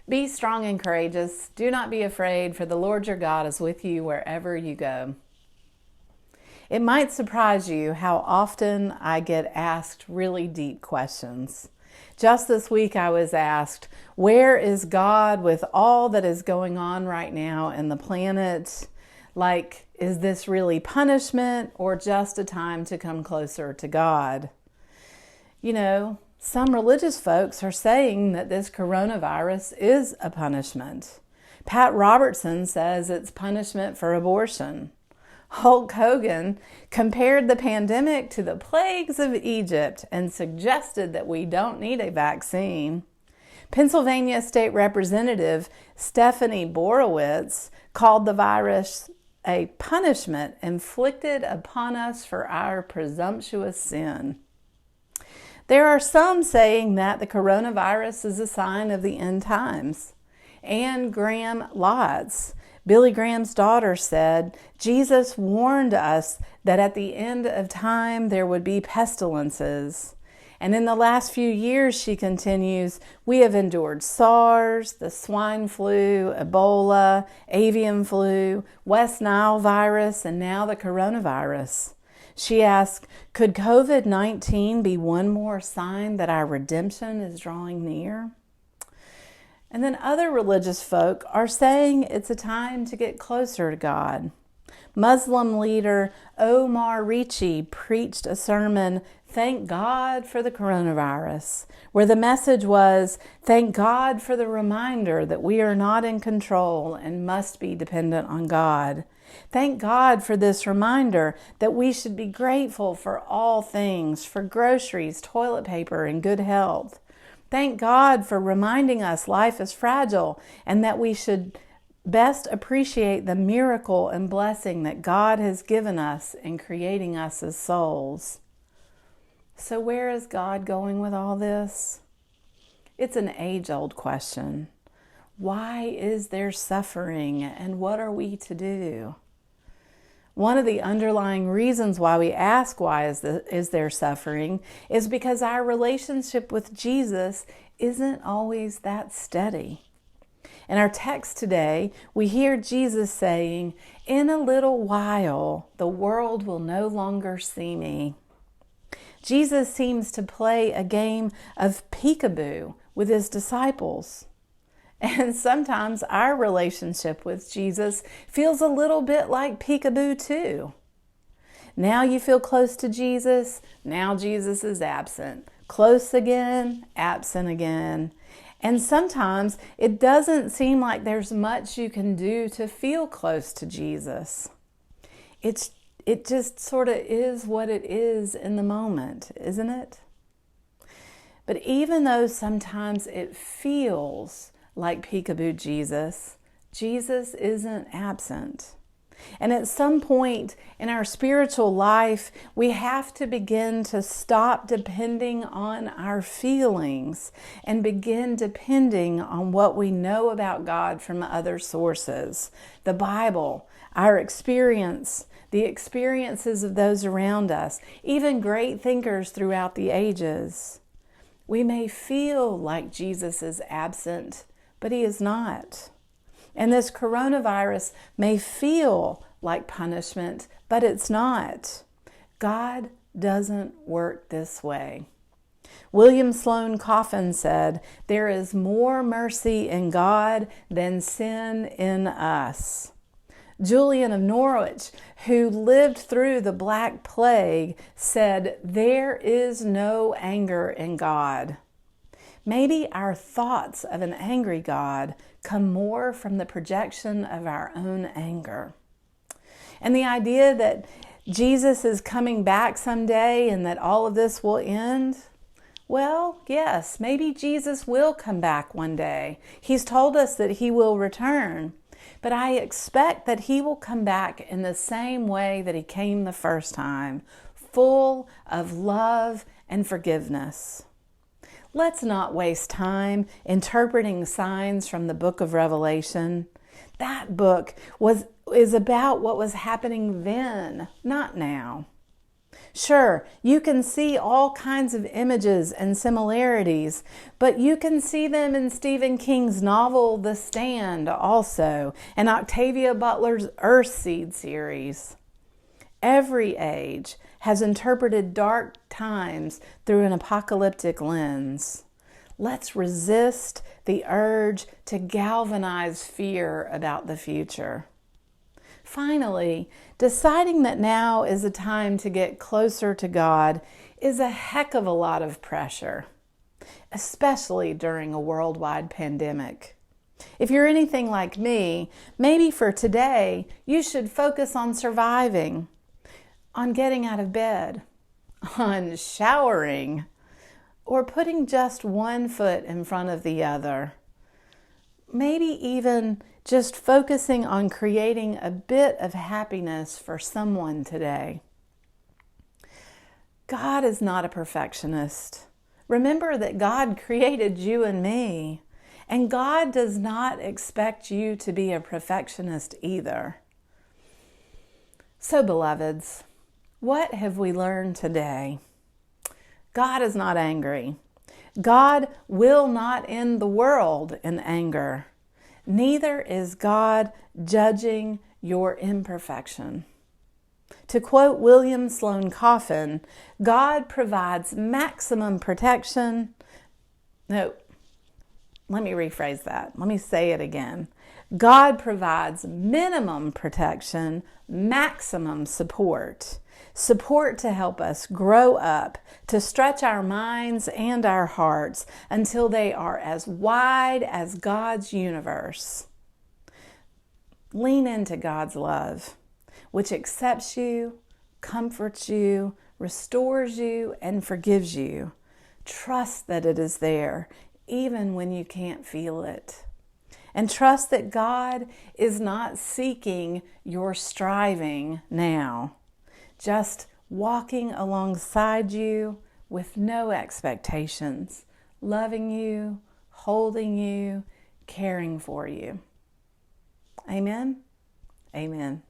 Be strong and courageous. Do not be afraid, for the Lord your God is with you wherever you go. It might surprise you how often I get asked really deep questions. Just this week I was asked, where is God with all that is going on right now in the planet? Like, is this really punishment or just a time to come closer to God? You know, some religious folks are saying that this coronavirus is a punishment. Pat Robertson says it's punishment for abortion. Hulk Hogan compared the pandemic to the plagues of Egypt and suggested that we don't need a vaccine. Pennsylvania State Representative Stephanie Borowitz called the virus a punishment inflicted upon us for our presumptuous sin. There are some saying that the coronavirus is a sign of the end times. Anne Graham Lotz, Billy Graham's daughter, said, Jesus warned us that at the end of time there would be pestilences. And in the last few years, she continues, we have endured SARS, the swine flu, Ebola, avian flu, West Nile virus, and now the coronavirus. She asked, could COVID-19 be one more sign that our redemption is drawing near? And then other religious folk are saying it's a time to get closer to God. Muslim leader Omar Ricci preached a sermon, Thank God for the Coronavirus, where the message was, thank God for the reminder that we are not in control and must be dependent on God. Thank God for this reminder that we should be grateful for all things, for groceries, toilet paper, and good health. Thank God for reminding us life is fragile and that we should best appreciate the miracle and blessing that God has given us in creating us as souls. So where is God going with all this? It's an age-old question. Why is there suffering and what are we to do? One of the underlying reasons why we ask why is there suffering is because our relationship with Jesus isn't always that steady. In our text today, we hear Jesus saying, in a little while, the world will no longer see me. Jesus seems to play a game of peekaboo with his disciples. And sometimes our relationship with Jesus feels a little bit like peekaboo too. Now you feel close to Jesus, now Jesus is absent. Close again, absent again. And sometimes it doesn't seem like there's much you can do to feel close to Jesus. It just sort of is what it is in the moment, isn't it? But even though sometimes it feels like peekaboo Jesus, Jesus isn't absent. And at some point in our spiritual life, we have to begin to stop depending on our feelings and begin depending on what we know about God from other sources. The Bible, our experience, the experiences of those around us, even great thinkers throughout the ages. We may feel like Jesus is absent, but he is not. And this coronavirus may feel like punishment, but it's not. God doesn't work this way. William Sloane Coffin said, there is more mercy in God than sin in us. Julian of Norwich, who lived through the Black Plague, said, there is no anger in God. Maybe our thoughts of an angry God come more from the projection of our own anger. And the idea that Jesus is coming back someday and that all of this will end, well, yes, maybe Jesus will come back one day. He's told us that he will return. But I expect that he will come back in the same way that he came the first time, full of love and forgiveness. Let's not waste time interpreting signs from the book of Revelation. That book is about what was happening then, not now. Sure, you can see all kinds of images and similarities, but you can see them in Stephen King's novel The Stand also, and Octavia Butler's Earthseed series. Every age has interpreted dark times through an apocalyptic lens. Let's resist the urge to galvanize fear about the future. Finally, deciding that now is a time to get closer to God is a heck of a lot of pressure, especially during a worldwide pandemic. If you're anything like me, maybe for today, you should focus on surviving, on getting out of bed, on showering, or putting just one foot in front of the other. Maybe even just focusing on creating a bit of happiness for someone today. God is not a perfectionist. Remember that God created you and me, and God does not expect you to be a perfectionist either. So, beloveds, what have we learned today? God is not angry. God will not end the world in anger. Neither is God judging your imperfection. To quote William Sloane Coffin, God provides maximum protection. No, let me rephrase that. Let me say it again. God provides minimum protection, maximum support. Support to help us grow up, to stretch our minds and our hearts until they are as wide as God's universe. Lean into God's love, which accepts you, comforts you, restores you, and forgives you. Trust that it is there, even when you can't feel it. And trust that God is not seeking your striving now, just walking alongside you with no expectations, loving you, holding you, caring for you. Amen? Amen.